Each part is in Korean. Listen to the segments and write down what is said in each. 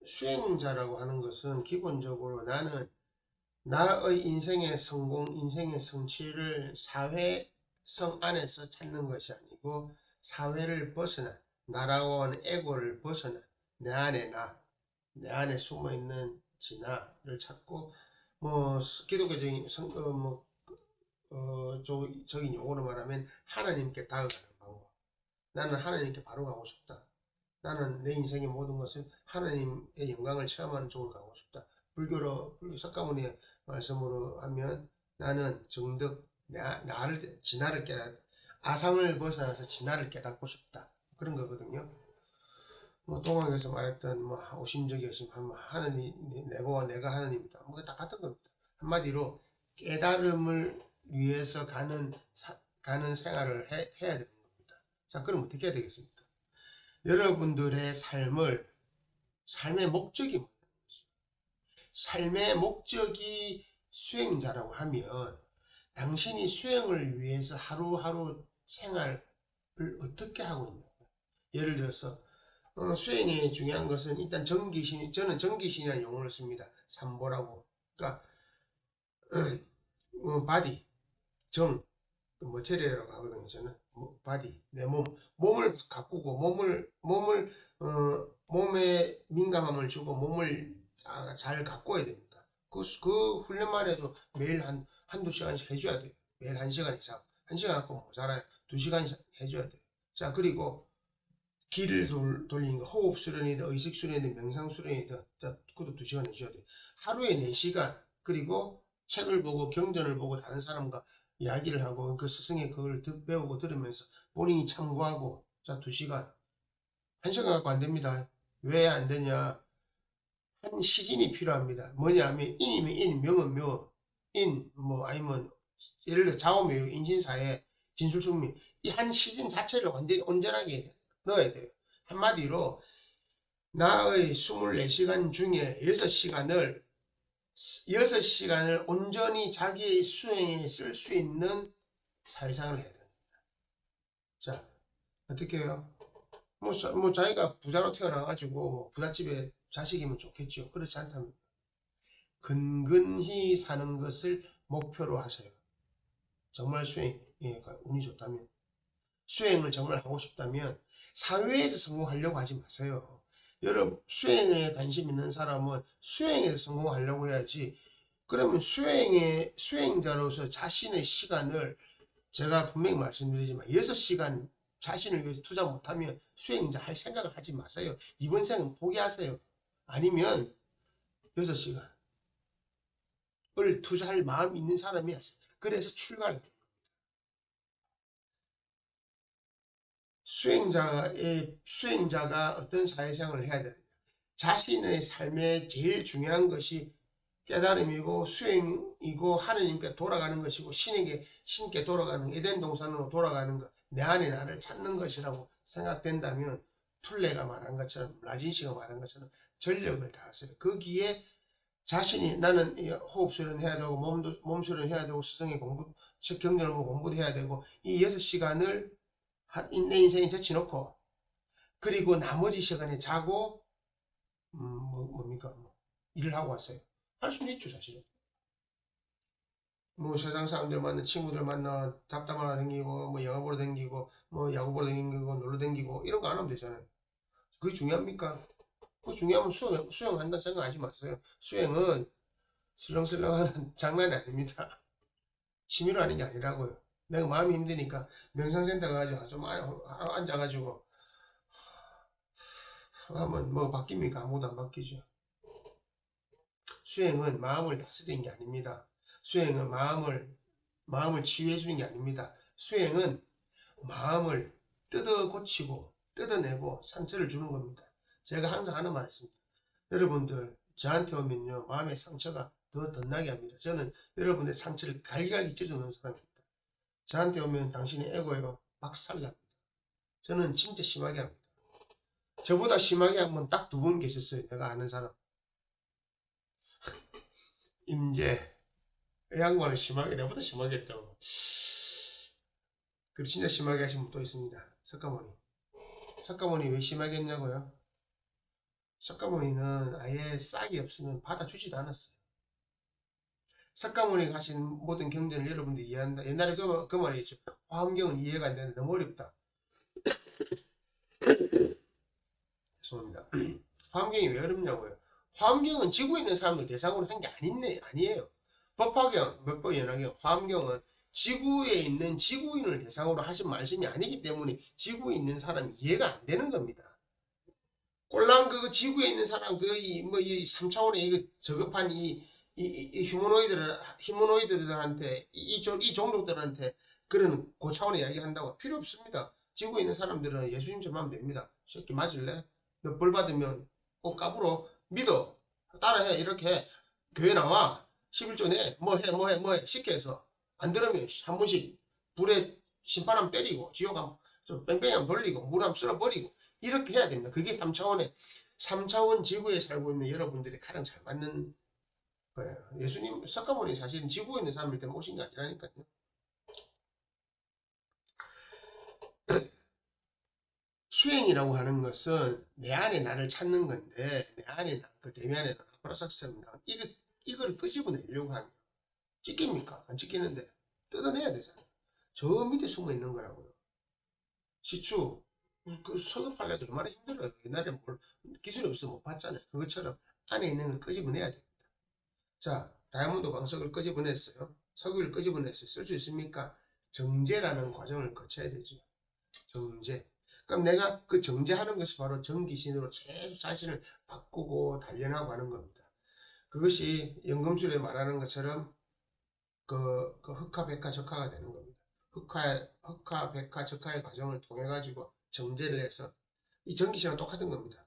수행자라고 하는 것은 기본적으로 나는 나의 인생의 성공, 인생의 성취를 사회성 안에서 찾는 것이 아니고 사회를 벗어나 나라고 하는 에고를 벗어나 내 안에 내 안에 숨어있는 진화를 찾고 뭐 기독교적인 적인 용어로 말하면 하나님께 다가가는 방법. 나는 하나님께 바로 가고 싶다. 나는 내 인생의 모든 것을 하나님의 영광을 체험하는 쪽으로 가고 싶다. 불교 석가모니의 말씀으로 하면 나는 정득, 진화를 아상을 벗어나서 진화를 깨닫고 싶다. 그런 거거든요. 뭐 동학에서 말했던 뭐 오심적 여심, 하나님, 내가 하나님이다. 뭐 다 같은 겁니다. 한마디로 깨달음을 위해서 가는 생활을 해야 되는 겁니다. 자, 그럼 어떻게 해야 되겠습니까? 여러분들의 삶의 목적이 뭐예요? 삶의 목적이 수행자라고 하면 당신이 수행을 위해서 하루하루 생활을 어떻게 하고 있냐. 예를 들어서 수행에 중요한 것은 일단 저는 정기신이라는 용어를 씁니다. 삼보라고. 그러니까 바디, 정, 머체리라고 하거든요. 저는 바디, 내 몸을 가꾸고 몸에 민감함을 주고 몸을 잘 가꿔야 됩니다. 그 훈련만 해도 매일 한두 시간씩 해줘야 돼요. 매일 한 시간 이상. 한 시간 갖고 모자라요. 두 시간 해줘야 돼요. 자, 그리고 기를 돌리는 거, 호흡 수련이든 의식 수련이든 명상 수련이든 그것도 두 시간 해줘야 돼요. 하루에 4시간, 그리고 책을 보고 경전을 보고 다른 사람과 이야기를 하고 그 스승의 그걸 배우고 들으면서 본인이 참고하고 자, 2시간. 1시간 갖고 안 됩니다. 왜 안 되냐? 한 시즌이 필요합니다. 뭐냐면 인이면 인, 명은 명, 뭐 아니면 예를 들어 좌우명, 인신사회, 진술승리 이 한 시즌 자체를 완전히 온전하게 넣어야 돼요. 한마디로 나의 24시간 중에 6시간을 온전히 자기의 수행에 쓸 수 있는 사회생활을 해야 됩니다. 자, 어떻게 해요? 뭐 자기가 부자로 태어나가지고 뭐 부잣집에 자식이면 좋겠죠. 그렇지 않다면 근근히 사는 것을 목표로 하세요. 정말 수행에 운이 좋다면 수행을 정말 하고 싶다면 사회에서 성공하려고 하지 마세요. 여러분 수행에 관심 있는 사람은 수행에서 성공하려고 해야지. 그러면 수행자로서 자신의 시간을 제가 분명히 말씀드리지만 6시간 자신을 위해서 투자 못하면 수행자 할 생각을 하지 마세요. 이번 생은 포기하세요. 아니면 6시간을 투자할 마음이 있는 사람이 그래서 출발. 수행자가 어떤 사회생활을 해야 되느냐. 자신의 삶에 제일 중요한 것이 깨달음이고 수행이고 하느님께 돌아가는 것이고 신께 돌아가는 에덴 동산으로 돌아가는 것, 내 안에 나를 찾는 것이라고 생각된다면 풀레가 말한 것처럼 라진시가 말한 것처럼 전력을 다하세요. 거기에 자신이 나는 호흡 수련해야 되고 몸 수련해야 되고 스승의 공부, 경전을 공부도 해야 되고 이 6시간을 내 인생에 제쳐놓고 그리고 나머지 시간에 자고 뭡니까 일을 하고 왔어요. 할 수는 있죠 사실은. 뭐 세상 사람들 만나 친구들 만나 잡담하러 다니고 뭐 영화 보러 다니고 뭐 야구 보러 다니고 놀러 다니고 이런 거 안 하면 되잖아요. 그게 중요합니까? 그 중요하면 수영한다 생각하지 마세요. 수영은 슬렁슬렁하는 장난이 아닙니다. 취미로 하는 게 아니라고요. 내가 마음이 힘드니까 명상센터 가가지고 좀 앉아가지고 하면 뭐 바뀝니까? 아무도 안 바뀌죠. 수행은 마음을 다스리는 게 아닙니다. 수행은 마음을 치유해 주는 게 아닙니다. 수행은 마음을 뜯어 고치고 뜯어내고 상처를 주는 겁니다. 제가 항상 하는 말이 있습니다. 여러분들 저한테 오면요 마음의 상처가 더 덧나게 합니다. 저는 여러분의 상처를 갈기갈기 찢어놓는 사람입니다. 저한테 오면 당신의 에고가 박살납니다. 저는 진짜 심하게 합니다. 저보다 심하게 한 분 딱 2분 계셨어요. 내가 아는 사람. 임재. 이 양반은 심하게, 내보다 심하게 했다고. 그리고 진짜 심하게 하신 분 또 있습니다. 석가모니. 석가모니 왜 심하게 했냐고요? 석가모니는 아예 싹이 없으면 받아주지도 않았어요. 석가모니가 하신 모든 경전을 여러분들이 이해한다. 옛날에 그 말이 있죠. 화엄경은 이해가 안 되는데 너무 어렵다. 죄송합니다. 화엄경이 왜 어렵냐고요. 화엄경은 지구에 있는 사람들 대상으로 한 게 아니에요. 법화경, 몇번 연하경, 화엄경은 지구에 있는 지구인을 대상으로 하신 말씀이 아니기 때문에 지구에 있는 사람이 이해가 안 되는 겁니다. 꼴랑 그 지구에 있는 사람 이 3차원의 이거 저급한 이 휴머노이드들한테 이 종족들한테 그런 고차원의 이야기 한다고 필요 없습니다. 지구에 있는 사람들은 예수님처럼 하면 됩니다. 새끼 맞을래? 너 벌 받으면 꼭 까불어. 믿어. 따라해. 이렇게 교회 나와. 11조 내. 뭐 해. 쉽게 해서. 안 들으면 한 번씩 불에 심판하면 때리고 지옥 좀 뺑뺑이 돌리고 물 한번 쓸어버리고 이렇게 해야 됩니다. 그게 3차원 지구에 살고 있는 여러분들이 가장 잘 맞는 거예요. 예수님 석가모니 사실은 지구에 있는 사람일 때문에 오신 게 아니라니까요. 수행이라고 하는 것은 내 안에 나를 찾는 건데 내 안에 내 안에 프로삭스입니다. 이걸 끄집어내려고 하면 찍힙니까? 안 찍히는데 뜯어내야 되잖아요. 저 밑에 숨어 있는 거라고요. 시추 그 석유팔려도 얼마나 힘들어요. 옛날에 기술이 없으면 못 봤잖아요. 그것처럼 안에 있는 걸 끄집어내야 돼요. 자, 다이아몬드 광석을 끄집어냈어요. 석유를 끄집어냈어요. 쓸 수 있습니까? 정제라는 과정을 거쳐야 되죠. 정제. 그럼 내가 그 정제하는 것이 바로 전기신으로 계속 자신을 바꾸고 단련하고 하는 겁니다. 그것이 연금술에 말하는 것처럼 그 흑화, 백화, 적화가 되는 겁니다. 흑화, 백화, 적화의 과정을 통해 가지고 정제를 해서 이 전기신은 똑같은 겁니다.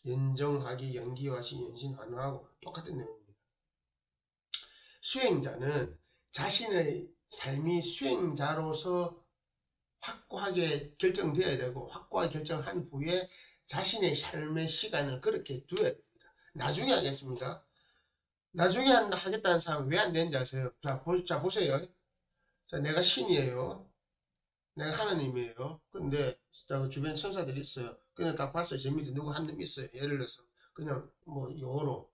연정하기, 연기화시, 연신, 환화하고 똑같은 내용입니다. 수행자는 자신의 삶이 수행자로서 확고하게 결정되어야 되고 확고하게 결정한 후에 자신의 삶의 시간을 그렇게 두어야 됩니다. 나중에 하겠습니다. 나중에 하겠다는 사람은 왜 안 되는지 아세요? 자, 보세요. 자, 내가 신이에요. 내가 하나님이에요. 근데 주변에 천사들이 있어요. 그냥 딱 봤어요. 제 밑에 누구 한 놈 있어요. 예를 들어서 그냥 뭐 영어로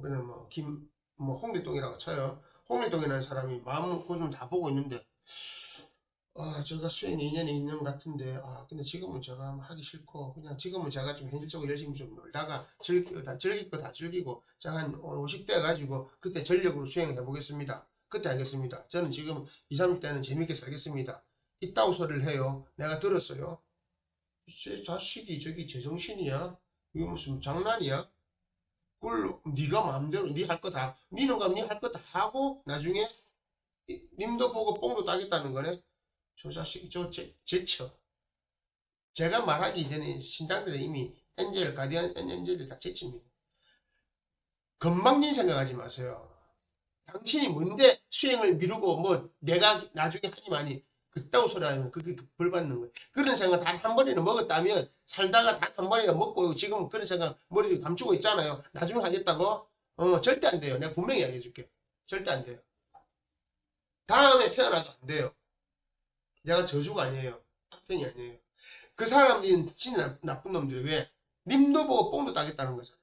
그냥 뭐 홍길동이라고 쳐요. 홍길동이라는 사람이 마음 고좀 다 보고 있는데 제가 수행 인연이 있는 것 같은데 근데 지금은 제가 하기 싫고 그냥 지금은 제가 좀 현실적으로 열심히 좀 놀다가 즐길 거 다 즐기고 제가 한 50대 가지고 그때 전력으로 수행해 보겠습니다. 그때 알겠습니다. 저는 지금 20, 30대는 재밌게 살겠습니다. 이따구 소리를 해요. 내가 들었어요. 제 자식이 저기 제정신이야? 이거 무슨 장난이야? 그걸 네가 마음대로 네 할 거 다, 니는 가면 네 할 거 다 하고 나중에 님도 보고 뽕도 따겠다는 거네. 저 자식 제쳐. 제가 말하기 전에 신장들은 이미 엔젤, 가디언, 엔젤들 다 제칩니다. 건방진 생각하지 마세요. 당신이 뭔데 수행을 미루고 뭐 내가 나중에 하니만이 그따구 소리 하면 그게 벌 받는 거예요. 그런 생각 단 한 번에는 먹었다면 살다가 단 한 번에 먹고 지금 그런 생각 머리에 감추고 있잖아요. 나중에 하겠다고? 절대 안 돼요. 내가 분명히 알려줄게. 절대 안 돼요. 다음에 태어나도 안 돼요. 내가 저주가 아니에요. 악행이 아니에요. 그 사람들은 진짜 나쁜 놈들이 왜? 님도 보고 뽕도 따겠다는 거잖아요.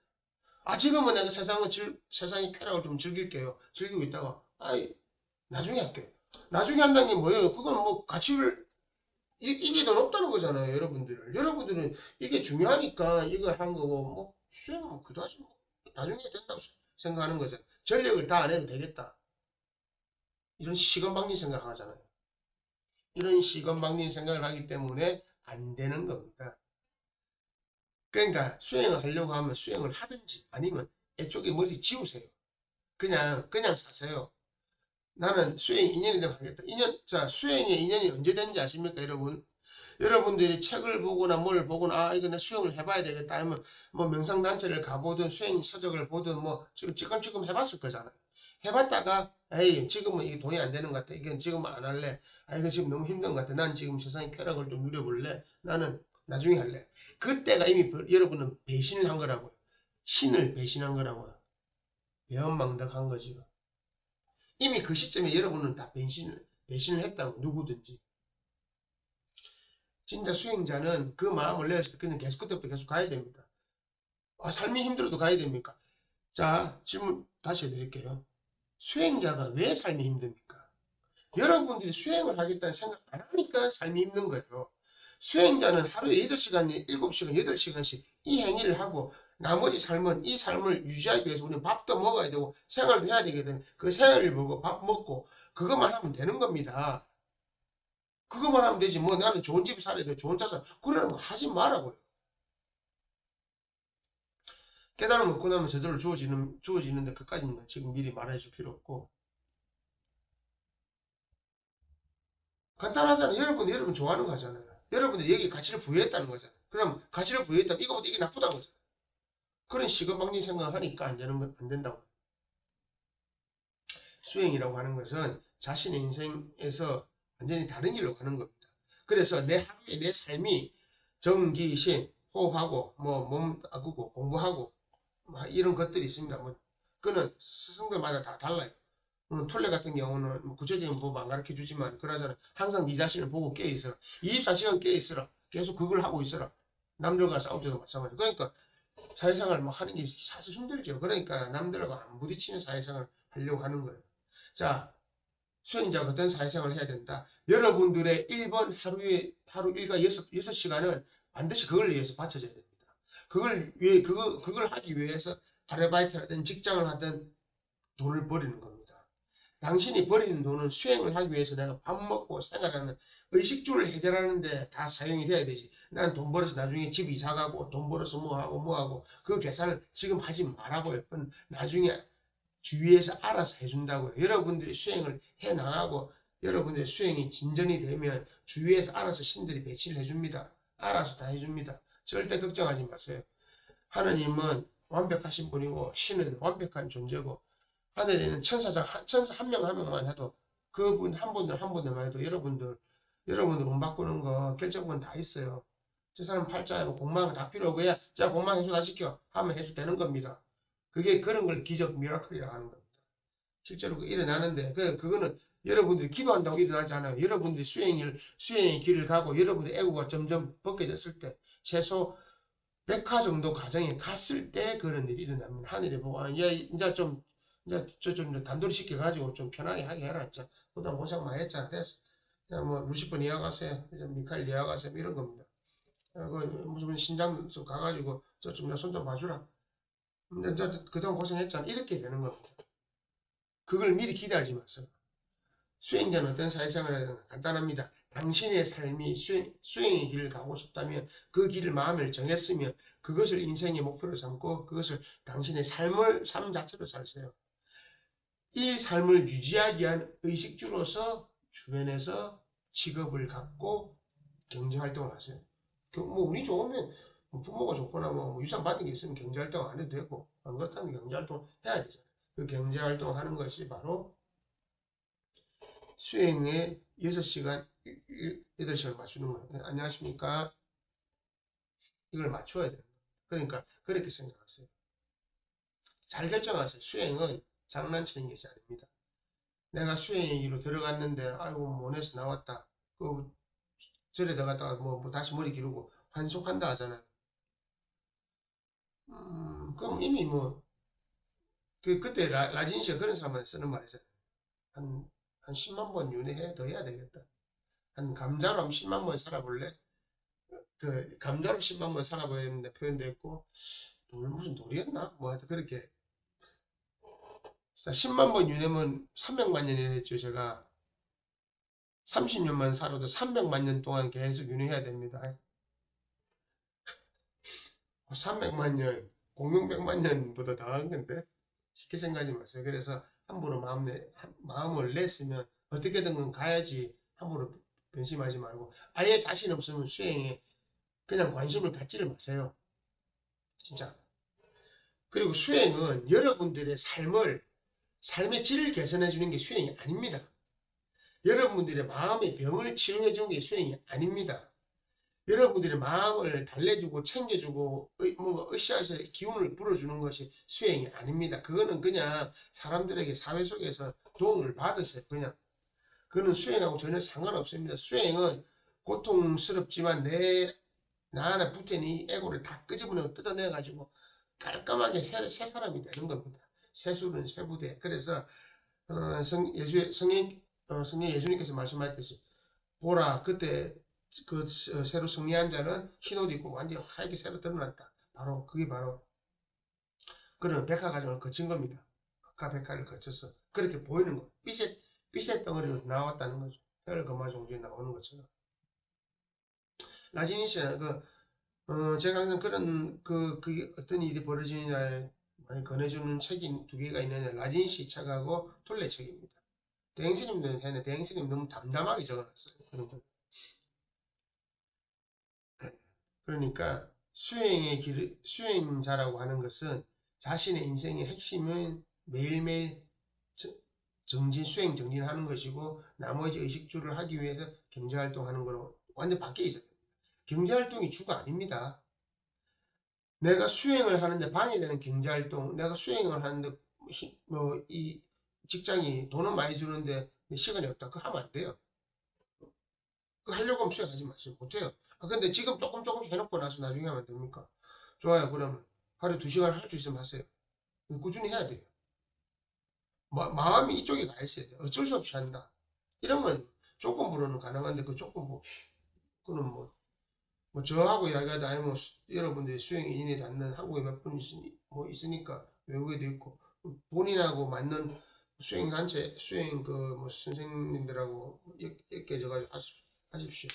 지금은 내가 세상의 쾌락을 좀 즐길게요. 즐기고 있다가, 나중에 할게요. 나중에 한다는 게 뭐예요? 그건 뭐 가치를, 이게 더 높다는 거잖아요, 여러분들. 여러분들은 이게 중요하니까 이걸 한 거고, 뭐, 수행은 뭐 그다지 뭐, 나중에 된다고 생각하는 거죠. 전력을 다 안 해도 되겠다. 이런 시건방진 생각하잖아요. 이런 시건방진 생각을 하기 때문에 안 되는 겁니다. 그러니까 수행을 하려고 하면 수행을 하든지 아니면 애쪽에 머리 지우세요. 그냥 사세요. 나는 수행 인연이 되면 하겠다. 자, 수행의 인연이 언제 되는지 아십니까, 여러분? 여러분들이 책을 보거나 뭘 보거나, 이거 내 수행을 해봐야 되겠다 하면, 뭐, 명상단체를 가보든, 수행 서적을 보든, 뭐, 지금 찌끔찌끔 해봤을 거잖아요. 해봤다가, 에이, 지금은 이게 돈이 안 되는 것 같아. 이건 지금은 안 할래. 이거 지금 너무 힘든 것 같아. 난 지금 세상의 쾌락을 좀 누려볼래. 나는 나중에 할래. 그때가 이미 여러분은 배신을 한 거라고요. 신을 배신한 거라고요. 배은망덕한 거지요. 이미 그 시점에 여러분은 다 배신을 했다고 누구든지. 진짜 수행자는 그 마음을 내었을 때 그냥 계속 그때부터 계속 가야 됩니다. 삶이 힘들어도 가야 됩니까? 자, 질문 다시 해드릴게요. 수행자가 왜 삶이 힘듭니까? 여러분들이 수행을 하겠다는 생각 안 하니까 삶이 힘든 거예요. 수행자는 하루에 6시간, 7시간, 8시간씩 이 행위를 하고 나머지 삶은 이 삶을 유지하기 위해서 우리는 밥도 먹어야 되고 생활도 해야 되기 때문에 그 생활을 보고 밥 먹고 그것만 하면 되는 겁니다. 그것만 하면 되지. 뭐 나는 좋은 집에 살아야 돼. 좋은 차 사. 그러는 거 하지 말라고요. 깨달음 얻고 나면 저절로 주어지는데 그까지는 지금 미리 말해 줄 필요 없고. 간단하잖아요. 여러분 좋아하는 거 하잖아요. 여러분들 여기 가치를 부여했다는 거잖아요. 그럼 가치를 부여했다면 이거보다 이게 나쁘다는 거잖아요. 그런 시건방진 생각을 하니까 안 된다고. 수행이라고 하는 것은 자신의 인생에서 완전히 다른 길로 가는 겁니다. 그래서 내 하루의 내 삶이 정기신, 호흡하고, 뭐, 몸 아프고, 공부하고, 뭐 이런 것들이 있습니다. 뭐, 그는 스승들마다 다 달라요. 툴레 같은 경우는 뭐 구체적인 법 안 가르쳐 주지만, 그러잖아요. 항상 네 자신을 보고 깨어 있어라. 24시간 깨어 있어라. 계속 그걸 하고 있어라. 남들과 싸울 때도 마찬가지. 그러니까 사회생활 뭐 하는 게 사실 힘들죠. 그러니까 남들과 안 부딪히는 사회생활을 하려고 하는 거예요. 자, 수행자가 어떤 사회생활을 해야 된다. 여러분들의 1번 하루 일과 6시간은 반드시 그걸 위해서 바쳐져야 됩니다. 그걸 하기 위해서 아르바이트를 하든 직장을 하든 돈을 버리는 겁니다. 당신이 버리는 돈은 수행을 하기 위해서 내가 밥 먹고 생활하는 의식주를 해결하는데 다 사용이 돼야 되지. 난 돈 벌어서 나중에 집 이사 가고 돈 벌어서 뭐 하고 그 계산을 지금 하지 말라고요. 나중에 주위에서 알아서 해준다고요. 여러분들이 수행을 해 나가고 여러분들의 수행이 진전이 되면 주위에서 알아서 신들이 배치를 해줍니다. 알아서 다 해줍니다. 절대 걱정하지 마세요. 하느님은 완벽하신 분이고 신은 완벽한 존재고 하늘에는 천사 한 명 한 명만 해도 그분 한 분들 한 분들만 해도 여러분들 돈 바꾸는 거 결정권 다 있어요. 저 사람 팔자에 뭐 공망 다 필요 없고 자 공망 해소 다 시켜 하면 해소 되는 겁니다. 그게 그런 걸 기적 미라클이라고 하는 겁니다. 실제로 일어나는데 그거는 여러분들이 기도한다고 일어나지 않아요. 여러분들이 수행의 길을 가고 여러분의 에고가 점점 벗겨졌을 때 최소 100화 정도 과정에 갔을 때 그런 일이 일어납니다. 하늘에 보고 이제 좀 이제 좀 단도리 시켜가지고 좀 편하게 하게 해라. 이제 그동안 고생 많이 했잖아. 됐어. 뭐 루시퍼 이어가세요. 이제 미카엘 이어가세요. 이런 겁니다. 그 무슨 신장 가가지고 저좀 손 좀 봐주라. 근데 이제 그동안 고생했잖아. 이렇게 되는 겁니다. 그걸 미리 기대하지 마세요. 수행자는 어떤 사회생활을 하든 간단합니다. 당신의 삶이 수행의 길을 가고 싶다면 그 길을 마음을 정했으면 그것을 인생의 목표로 삼고 그것을 당신의 삶 자체로 살세요. 이 삶을 유지하기 위한 의식주로서 주변에서 직업을 갖고 경제활동을 하세요. 뭐 운이 좋으면 뭐 부모가 좋거나 뭐 유산 받은 게 있으면 경제활동 안 해도 되고 안 그렇다면 경제활동 해야 되잖아요. 그 경제활동 하는 것이 바로 수행에 6시간, 8시간 맞추는 거예요. 네, 안녕하십니까? 이걸 맞춰야 돼요. 그러니까 그렇게 생각하세요. 잘 결정하세요. 수행은 장난치는 것이 아닙니다. 내가 수행의 길로 들어갔는데 아이고 못해서 나왔다. 그 절에 들어갔다가 뭐 다시 머리 기르고 환속한다 하잖아요. 그럼 이미 뭐 그때 라진 씨가 그런 사람한테 쓰는 말이잖아요. 한 10만 번 윤회해 더 해야 되겠다. 한 감자로 한 10만 번 살아볼래? 그 감자로 10만 번 살아보였는데 표현되어 있고 무슨 돌이었나? 뭐 하여튼 그렇게 10만 번 유념은 300만 년이 됐죠. 제가 30년만 살아도 300만 년 동안 계속 윤회해야 됩니다. 300만 년, 공룡100만 년보다 더한 건데 쉽게 생각하지 마세요. 그래서 함부로 마음을 냈으면 어떻게든 가야지 함부로 변심하지 말고 아예 자신 없으면 수행에 그냥 관심을 갖지를 마세요. 진짜. 그리고 수행은 여러분들의 삶의 질을 개선해 주는 게 수행이 아닙니다. 여러분들의 마음의 병을 치료해 주는 게 수행이 아닙니다. 여러분들의 마음을 달래주고 챙겨주고 뭔가 으쌰으쌰 기운을 불어주는 것이 수행이 아닙니다. 그거는 그냥 사람들에게 사회 속에서 도움을 받으세요. 그냥 그거는 수행하고 전혀 상관없습니다. 수행은 고통스럽지만 나 안에 붙어있는 이 에고를 다 끄집어내고 뜯어내가지고 깔끔하게 새 사람이 되는 겁니다. 세술은 세부대. 그래서 성령 예수님께서 말씀하셨듯이 보라 그때 새로 승리한 자는 흰옷 입고 완전히 하얗게 새로 드러났다. 그게 바로 그런 백화과정을 거친 겁니다. 흑화 백화를 거쳐서 그렇게 보이는 거. 빛의 덩어리로 나왔다는 거죠. 혈금화 종주에 나오는 것처럼. 라지니 씨는 제가 항상 그게 어떤 일이 벌어지느냐에 많이 권해주는 책이 두 개가 있는데 라진 씨 책하고 톨레 책입니다. 대행스님들은 했는데 대행스님 너무 담담하게 적어놨어요. 그런 거. 그러니까 수행자라고 하는 것은 자신의 인생의 핵심은 매일매일 수행 정진하는 것이고 나머지 의식주를 하기 위해서 경제활동하는 거로 완전 바뀌어 있어요. 경제활동이 주가 아닙니다. 내가 수행을 하는데 방해되는 경제활동, 내가 수행을 하는데 이 직장이 돈은 많이 주는데 시간이 없다. 그거 하면 안 돼요. 그거 하려고 하면 수행하지 마세요. 못해요. 근데 지금 조금씩 해놓고 나서 나중에 하면 됩니까? 좋아요. 그러면 하루에 2시간 할 수 있으면 하세요. 꾸준히 해야 돼요. 마음이 이쪽에 가 있어야 돼요. 어쩔 수 없이 한다. 이런 건 조건부로는 가능한데 그 조건부, 그는 저하고 이야기하다 아니면 여러분들이 수행 인연이 닿는 한국에 몇 분 있으니까 외국에도 있고 본인하고 맞는 수행 단체 수행 선생님들하고 엮여져가지고 하십시오.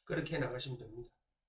그렇게 나가시면 됩니다.